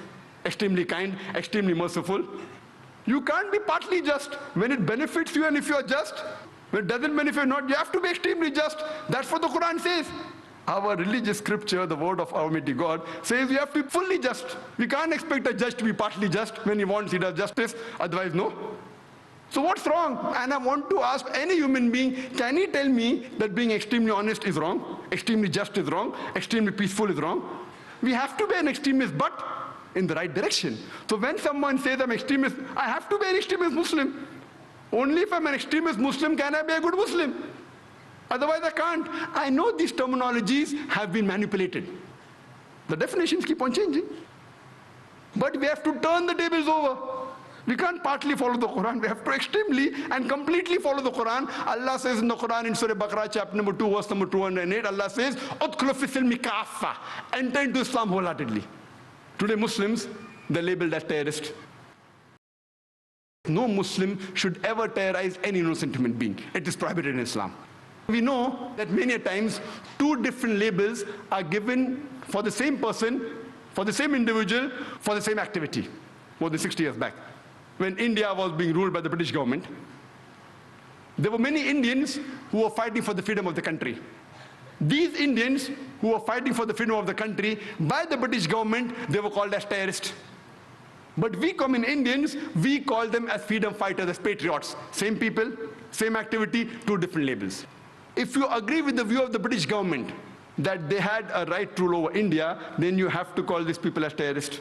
extremely kind, extremely merciful. You can't be partly just when it benefits you, and if you're just, when it doesn't benefit not, you have to be extremely just. That's what the Quran says. Our religious scripture, the word of Almighty God, says you have to be fully just. We can't expect a judge to be partly just. When he wants, he does justice, otherwise no. So what's wrong? And I want to ask any human being, can he tell me that being extremely honest is wrong, extremely just is wrong, extremely peaceful is wrong? We have to be an extremist, but in the right direction. So when someone says I'm extremist, I have to be an extremist Muslim. Only if I'm an extremist Muslim can I be a good Muslim. Otherwise I can't. I know these terminologies have been manipulated. The definitions keep on changing. But we have to turn the tables over. We can't partly follow the Quran. We have to extremely and completely follow the Quran. Allah says in the Quran in Surah Baqarah chapter number 2 verse number 208, Allah says, "Udkhulu fi silmi kaffa." Enter into Islam wholeheartedly. Today Muslims, they're labeled as terrorists. No Muslim should ever terrorize any innocent human being. It is prohibited in Islam. We know that many times two different labels are given for the same person, for the same individual, for the same activity. More than 60 years back, when India was being ruled by the British government, there were many Indians who were fighting for the freedom of the country. These Indians who were fighting for the freedom of the country by the British government, they were called as terrorists. But we common Indians, we call them as freedom fighters, as patriots. Same people, same activity, two different labels. If you agree with the view of the British government that they had a right to rule over India, then you have to call these people as terrorists.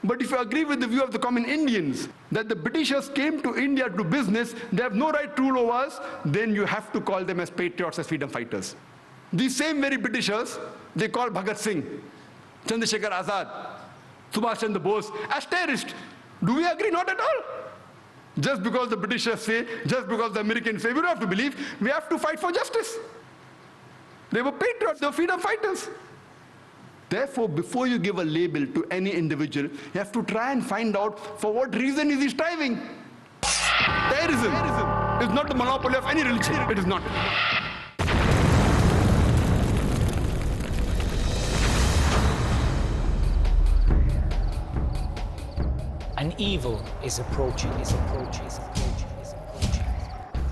But if you agree with the view of the common Indians that the Britishers came to India to do business, they have no right to rule over us, then you have to call them as patriots, as freedom fighters. These same very Britishers, they call Bhagat Singh, Chandrasekhar Azad, Subhash Chandra Bose as terrorists. Do we agree? Not at all. Just because the Britishers say, just because the Americans say, we don't have to believe, we have to fight for justice. They were patriots, they were freedom fighters. Therefore, before you give a label to any individual, you have to try and find out for what reason is he striving. Terrorism is not the monopoly of any religion. It is not. An evil is approaching,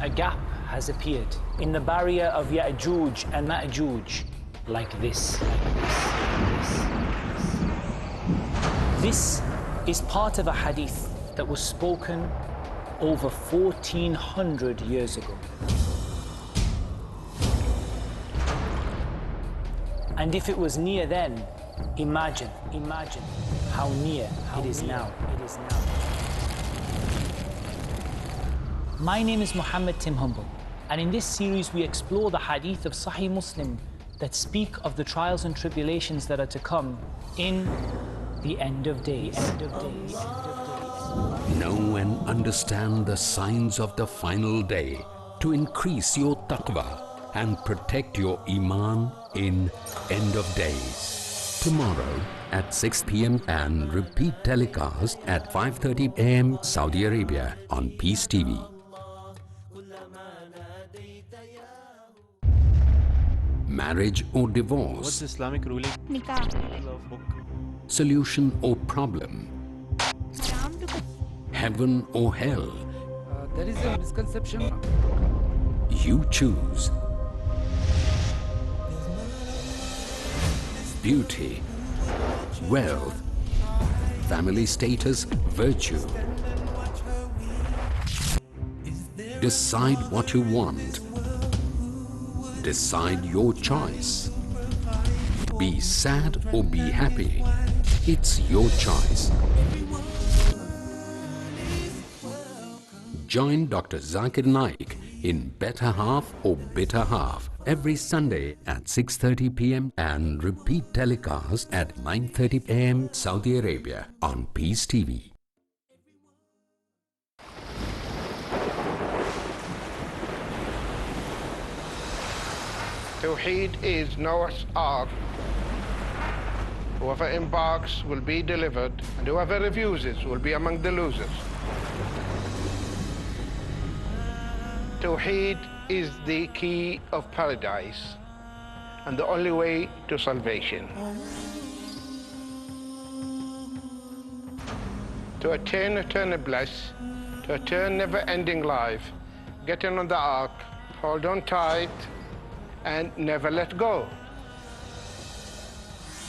A gap has appeared in the barrier of Ya'juj and Ma'juj, like this. This is part of a hadith that was spoken over 1400 years ago. And if it was near then, imagine how near it is now. My name is Muhammad Tim Humble, and in this series we explore the hadith of Sahih Muslim that speak of the trials and tribulations that are to come in the end of days. Know and understand the signs of the final day to increase your taqwa and protect your iman in end of days. Tomorrow at 6 p.m. and repeat telecast at 5:30 a.m. Saudi Arabia on Peace TV. Marriage or divorce? What's Islamic ruling? Nikah. Solution or problem? Heaven or hell? There is a misconception. You choose. Beauty, wealth, family status, virtue. Decide what you want. Decide your choice. Be sad or be happy. It's your choice. join Dr. Zakir Naik in Better Half or Bitter Half every Sunday at 6:30 p.m. and repeat telecast at 9:30 a.m. Saudi Arabia on Peace TV. Tawheed is Noah's Ark. Whoever embarks will be delivered, and whoever refuses will be among the losers. Tawheed is the key of paradise and the only way to salvation. To attain eternal bliss, to attain never-ending life, get in on the ark, hold on tight, and never let go.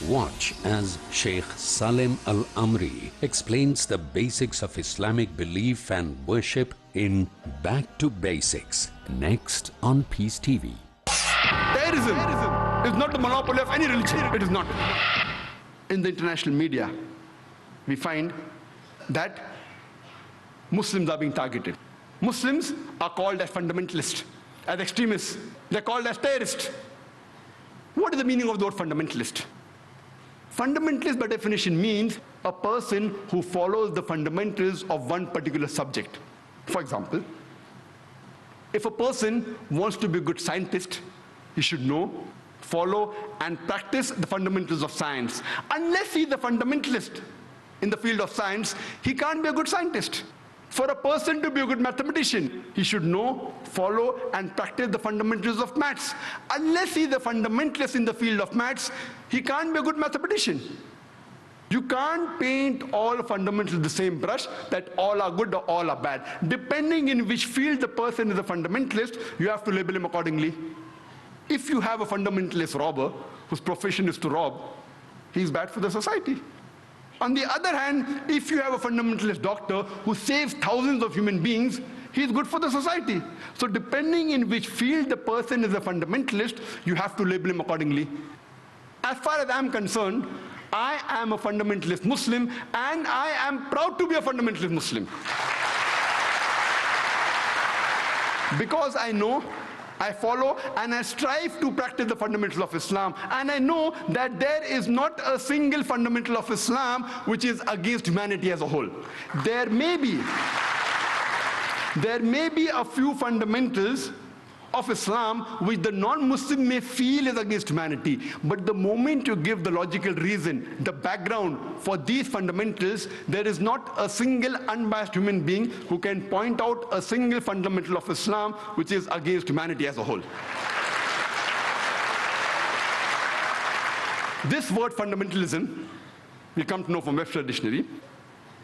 Watch as Sheikh Salim Al-Amri explains the basics of Islamic belief and worship in Back to Basics, next on Peace TV. Terrorism is not the monopoly of any religion. It is not. In the international media, we find that Muslims are being targeted. Muslims are called as fundamentalists, as extremists. They're called as terrorists. What is the meaning of the word fundamentalist? Fundamentalist by definition means a person who follows the fundamentals of one particular subject. For example, if a person wants to be a good scientist, he should know, follow, and practice the fundamentals of science. Unless he's a fundamentalist in the field of science, he can't be a good scientist. For a person to be a good mathematician, he should know, follow, and practice the fundamentals of maths. Unless he's a fundamentalist in the field of maths, he can't be a good mathematician. You can't paint all fundamentals with the same brush, that all are good or all are bad. Depending in which field the person is a fundamentalist, you have to label him accordingly. If you have a fundamentalist robber whose profession is to rob, he's bad for the society. On the other hand, if you have a fundamentalist doctor who saves thousands of human beings, he is good for the society. So depending in which field the person is a fundamentalist, you have to label him accordingly. As far as I'm concerned, I am a fundamentalist Muslim, and I am proud to be a fundamentalist Muslim. Because I know, I follow, and I strive to practice the fundamentals of Islam. And I know that there is not a single fundamental of Islam which is against humanity as a whole. There may be a few fundamentals of Islam which the non-Muslim may feel is against humanity. But the moment you give the logical reason, the background for these fundamentals, there is not a single unbiased human being who can point out a single fundamental of Islam which is against humanity as a whole. This word fundamentalism, we come to know from Webster Dictionary,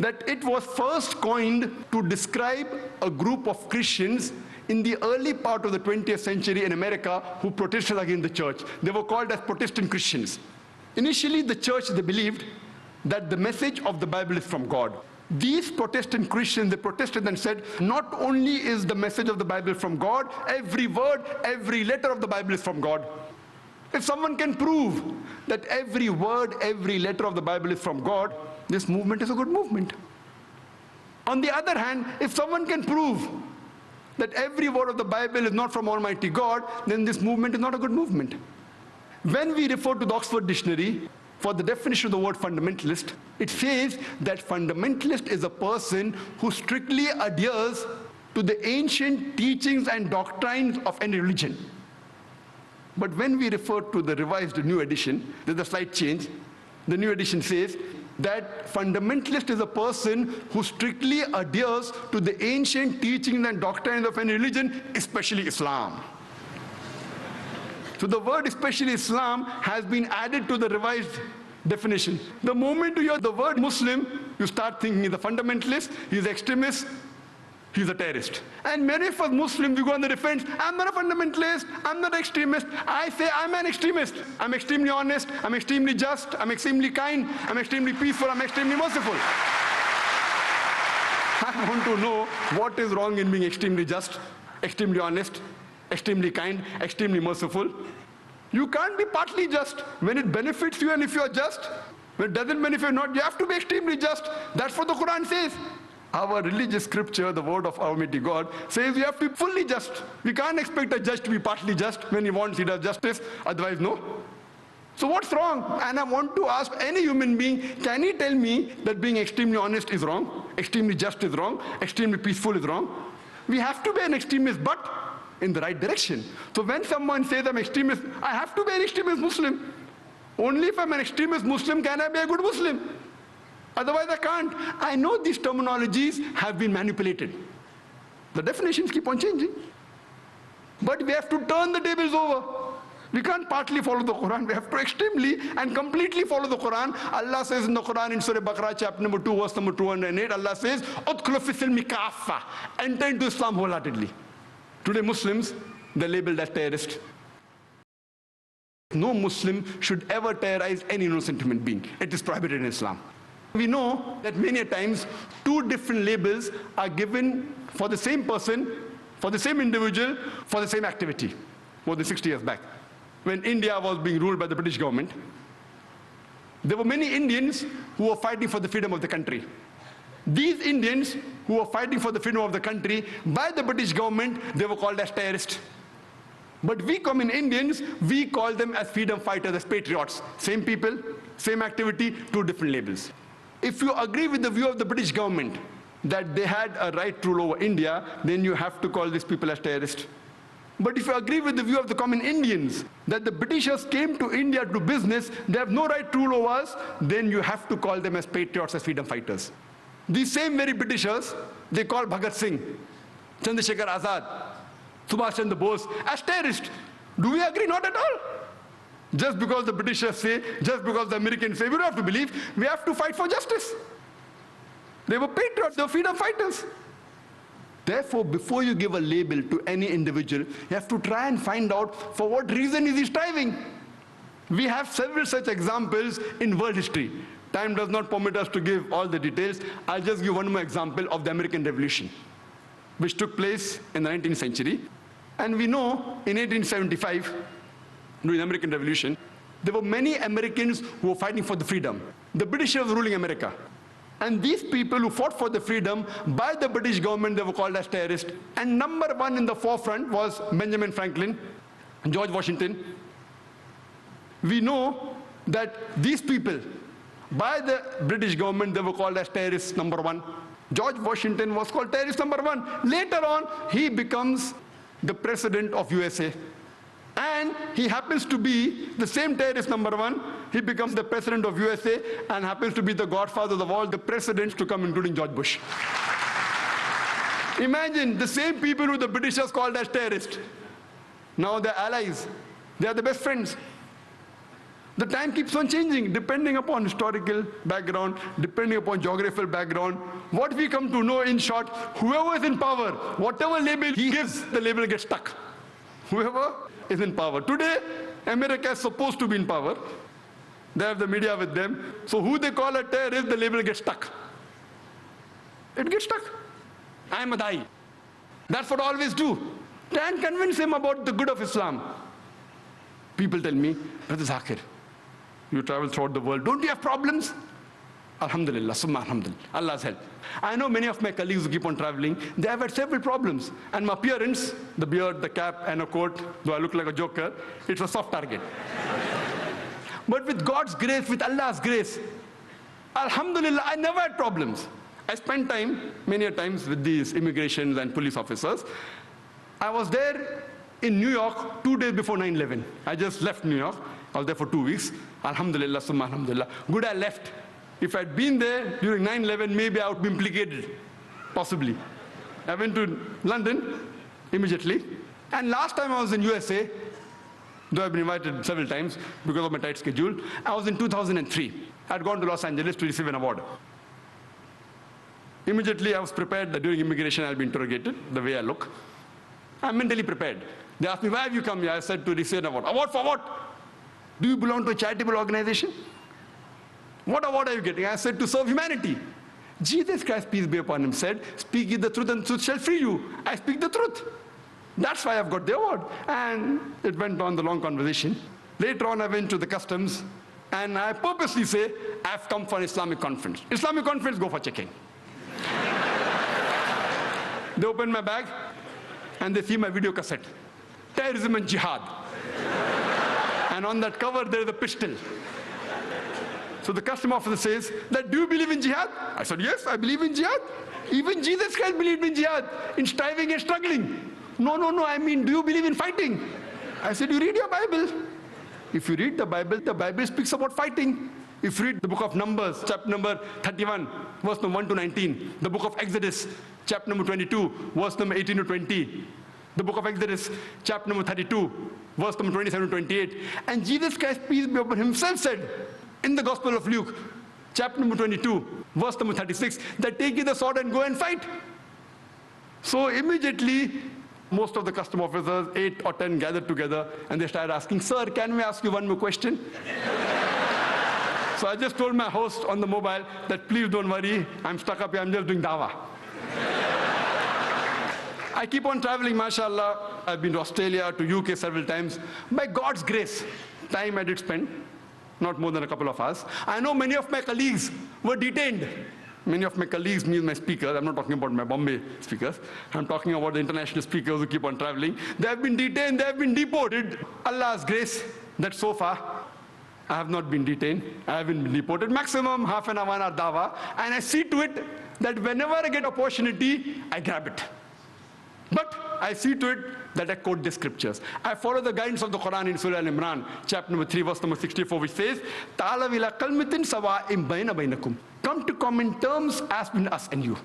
that it was first coined to describe a group of Christians in the early part of the 20th century in America who protested against the church. They were called as Protestant Christians. Initially, the church, they believed that the message of the Bible is from God. These Protestant Christians, they protested and said, not only is the message of the Bible from God, every word, every letter of the Bible is from God. If someone can prove that every word, every letter of the Bible is from God, this movement is a good movement. On the other hand, if someone can prove that every word of the Bible is not from Almighty God, then this movement is not a good movement. When we refer to the Oxford Dictionary for the definition of the word fundamentalist, it says that fundamentalist is a person who strictly adheres to the ancient teachings and doctrines of any religion. But when we refer to the revised new edition, there's a slight change. The new edition says that fundamentalist is a person who strictly adheres to the ancient teachings and doctrines of any religion, especially Islam. So the word especially Islam has been added to the revised definition. The moment you hear the word Muslim, you start thinking he's a fundamentalist, he's an extremist, he's a terrorist. And many of us Muslims, we go on the defense, I'm not a fundamentalist, I'm not an extremist. I say I'm an extremist. I'm extremely honest, I'm extremely just, I'm extremely kind, I'm extremely peaceful, I'm extremely merciful. I want to know what is wrong in being extremely just, extremely honest, extremely kind, extremely merciful. You can't be partly just. When it benefits you and if you're just, when it doesn't benefit you not, you have to be extremely just. That's what the Quran says. Our religious scripture, the word of Almighty God, says we have to be fully just. We can't expect a judge to be partly just. When he wants, he does justice, otherwise no. So what's wrong? And I want to ask any human being, can he tell me that being extremely honest is wrong, extremely just is wrong, extremely peaceful is wrong? We have to be an extremist, but in the right direction. So when someone says I'm extremist, I have to be an extremist Muslim. Only if I'm an extremist Muslim can I be a good Muslim. Otherwise I can't. I know these terminologies have been manipulated. The definitions keep on changing. But we have to turn the tables over. We can't partly follow the Quran. We have to extremely and completely follow the Quran. Allah says in the Quran in Surah Baqarah chapter number 2 verse number 208, Allah says, "Udkhulu fi silmi kaffa." Enter into Islam wholeheartedly. Today Muslims, they're labeled as terrorists. No Muslim should ever terrorize any innocent human being. It is prohibited in Islam. We know that many times two different labels are given for the same person, for the same individual, for the same activity. More than 60 years back, when India was being ruled by the British government, there were many Indians who were fighting for the freedom of the country. These Indians who were fighting for the freedom of the country by the British government, they were called as terrorists. But we common Indians, we call them as freedom fighters, as patriots. Same people, same activity, two different labels. If you agree with the view of the British government that they had a right to rule over India, then you have to call these people as terrorists. But if you agree with the view of the common Indians that the Britishers came to India to do business, they have no right to rule over us, then you have to call them as patriots, as freedom fighters. These same very Britishers, they call Bhagat Singh, Chandrasekhar Azad, Subhash Chandra Bose as terrorists. Do we agree? Not at all. Just because the Britishers say, just because the Americans say, we don't have to believe, we have to fight for justice. They were patriots, they were freedom fighters. Therefore, before you give a label to any individual, you have to try and find out for what reason is he striving. We have several such examples in world history. Time does not permit us to give all the details. I'll just give one more example of the American Revolution, which took place in the 19th century. And we know in 1875, during the American Revolution, there were many Americans who were fighting for the freedom. The British were ruling America. And these people who fought for the freedom by the British government, they were called as terrorists. And number one in the forefront was Benjamin Franklin, George Washington. We know that these people, by the British government, they were called as terrorists number one. George Washington was called terrorist number one. Later on, he becomes the president of USA. And he happens to be the same terrorist number one. He becomes the president of USA and happens to be the godfather of all the presidents to come, including George Bush. Imagine the same people who the Britishers called as terrorists. Now they're allies. They are the best friends. The time keeps on changing, depending upon historical background, depending upon geographical background. What we come to know, in short, whoever is in power, whatever label he gives, the label gets stuck. Whoever is in power. Today, America is supposed to be in power. They have the media with them. So who they call a terrorist, the label gets stuck. It gets stuck. I am a Dai. That's what I always do. Try and convince him about the good of Islam. People tell me, Brother Zakir, you travel throughout the world. Don't you have problems? Alhamdulillah, summa alhamdulillah, Allah's help. I know many of my colleagues who keep on traveling, they have had several problems. And my appearance, the beard, the cap, and a coat, though I look like a joker, it's a soft target. But with God's grace, with Allah's grace, alhamdulillah, I never had problems. I spent time, many a times, with these immigrations and police officers. I was there in New York 2 days before 9/11. I just left New York. I was there for 2 weeks. Alhamdulillah, summa alhamdulillah. Good I left. If I'd been there during 9/11, maybe I would be implicated, possibly. I went to London immediately. And last time I was in USA, though I've been invited several times because of my tight schedule, I was in 2003. I'd gone to Los Angeles to receive an award. Immediately I was prepared that during immigration I'll be interrogated, the way I look. I'm mentally prepared. They asked me, why have you come here? I said, to receive an award. Award for what? Do you belong to a charitable organization? What award are you getting? I said, to serve humanity. Jesus Christ, peace be upon him, said, speak ye the truth and truth shall free you. I speak the truth. That's why I've got the award. And it went on the long conversation. Later on, I went to the customs, and I purposely say, I've come for an Islamic conference. Islamic conference, go for checking. They open my bag and they see my video cassette, Terrorism and Jihad. And on that cover, there is a pistol. So the custom officer says, do you believe in jihad? I said, yes, I believe in jihad. Even Jesus Christ believed in jihad, in striving and struggling. No, I mean, do you believe in fighting? I said, you read your Bible. If you read the Bible speaks about fighting. If you read the book of Numbers, chapter number 31, verse number 1 to 19. The book of Exodus, chapter number 22, verse number 18 to 20. The book of Exodus, chapter number 32, verse number 27 to 28. And Jesus Christ, peace be upon him, himself said in the Gospel of Luke, chapter number 22, verse number 36, that take you the sword and go and fight. So immediately, most of the custom officers, 8 or 10, gathered together and they started asking, sir, can we ask you one more question? So I just told my host on the mobile that please don't worry, I'm stuck up here, I'm just doing dawah. I keep on traveling, mashallah. I've been to Australia, to UK several times. By God's grace, time I did spend, not more than a couple of hours. I know many of my colleagues were detained. Many of my colleagues mean my speakers. I'm not talking about my Bombay speakers. I'm talking about the international speakers who keep on traveling. They have been detained, they have been deported. Allah's grace that so far I have not been detained. I haven't been deported. Maximum half an hour, 1 hour dawah. And I see to it that whenever I get opportunity, I grab it. But I see to it that I quote the scriptures. I follow the guidance of the Quran in Surah Al-Imran, chapter number 3, verse number 64, which says, "Ta'alaw ila kalmatin sawa'in bayna bainakum." Come to common terms as between us and you.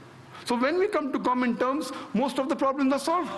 So when we come to common terms, most of the problems are solved.